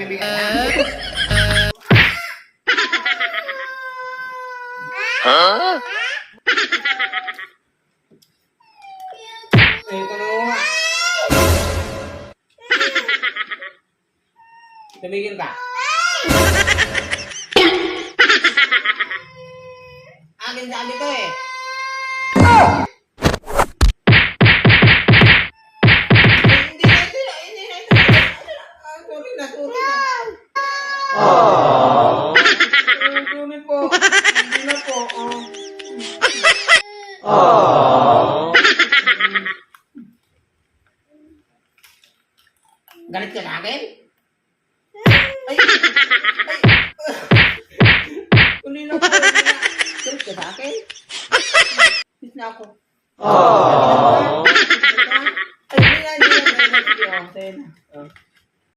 kaibigan na. Huh? Ito na mo nga. Tumigil ka. Akin sabi to eh. Hindi na. Sorry na. Aww. Sorry po. Hindi na po. Aww. Galit ka sa akin? Ay! Uli na po. Galit ka sa akin? Bis na ako. Aww. Ay, hindi na. Sige, sa'yo na.